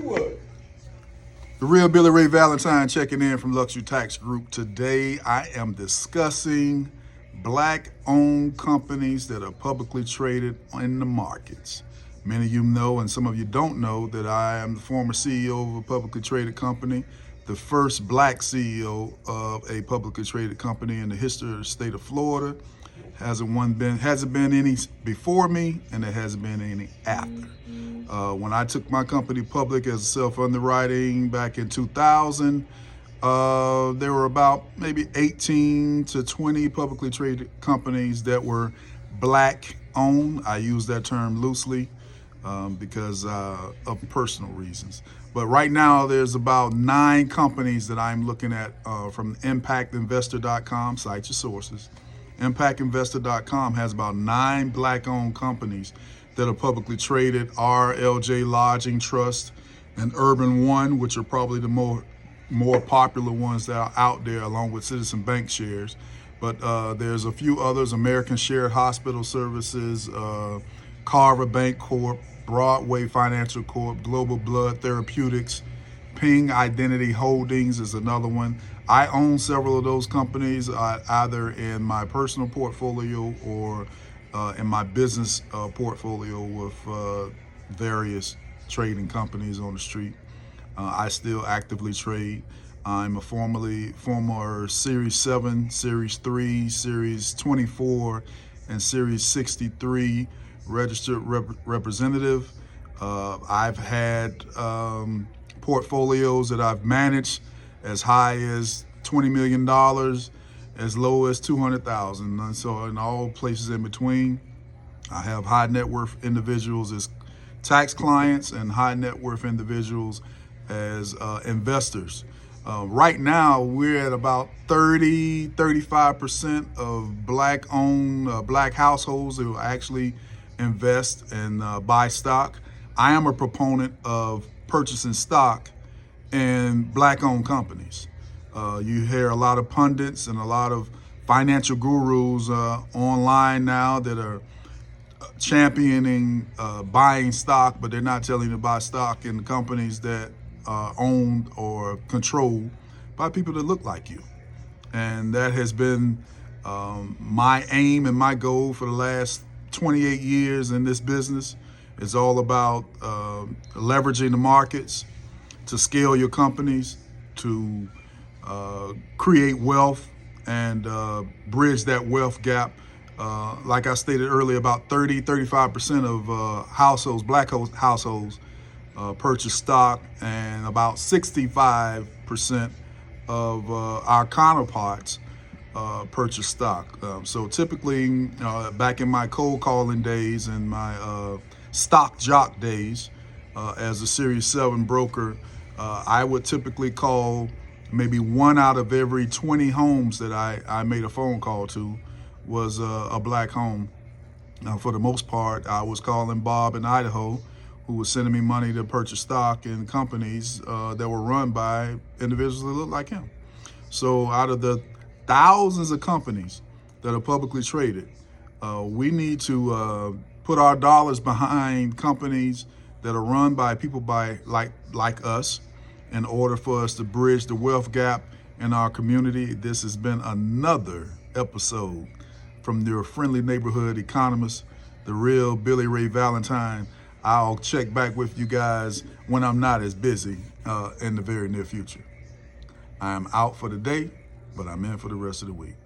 The real Billy Ray Valentine checking in from Luxury Tax Group. Today I am discussing black-owned companies that are publicly traded in the markets. Many of you know, and some of you don't know, that I am the former CEO of a publicly traded company, the first black CEO of a publicly traded company in the history of the state of Florida. Hasn't been any before me, and there hasn't been any after. When I took my company public as self-underwriting back in 2000, there were about maybe 18 to 20 publicly traded companies that were black owned. I use that term loosely because of personal reasons. But right now there's about 9 companies that I'm looking at from impactinvestor.com, cite your sources. Impactinvestor.com has about 9 black-owned companies that are publicly traded: RLJ Lodging Trust and Urban One, which are probably the more popular ones that are out there, along with Citizen Bank shares. But there's a few others: American Shared Hospital Services, Carver Bank Corp, Broadway Financial Corp, Global Blood Therapeutics, Ping Identity Holdings is another one. I own several of those companies, either in my personal portfolio or in my business portfolio with various trading companies on the street. I still actively trade. I'm a former Series 7, Series 3, Series 24, and Series 63 registered representative. I've had portfolios that I've managed as high as $20 million, as low as $200,000, and so in all places in between. I have high net worth individuals as tax clients and high net worth individuals as investors. Right now, we're at about 35% of black-owned black households who actually invest and buy stock. I am a proponent of purchasing stock in black-owned companies. You hear a lot of pundits and a lot of financial gurus online now that are championing buying stock, but they're not telling you to buy stock in companies that are owned or controlled by people that look like you. And that has been my aim and my goal for the last 28 years in this business. It's all about leveraging the markets to scale your companies, to create wealth and bridge that wealth gap. Like I stated earlier, about 35% of households, black households, purchase stock, and about 65% of our counterparts purchase stock. So typically, back in my cold calling days and my stock jock days as a Series 7 broker, I would typically call maybe 1 out of every 20 homes that I made a phone call to was a black home. For the most part, I was calling Bob in Idaho, who was sending me money to purchase stock in companies that were run by individuals that look like him. So out of the thousands of companies that are publicly traded, we need to put our dollars behind companies that are run by people like us, in order for us to bridge the wealth gap in our community. This has been another episode from your friendly neighborhood economist, the real Billy Ray Valentine. I'll check back with you guys when I'm not as busy in the very near future. I am out for the day, but I'm in for the rest of the week.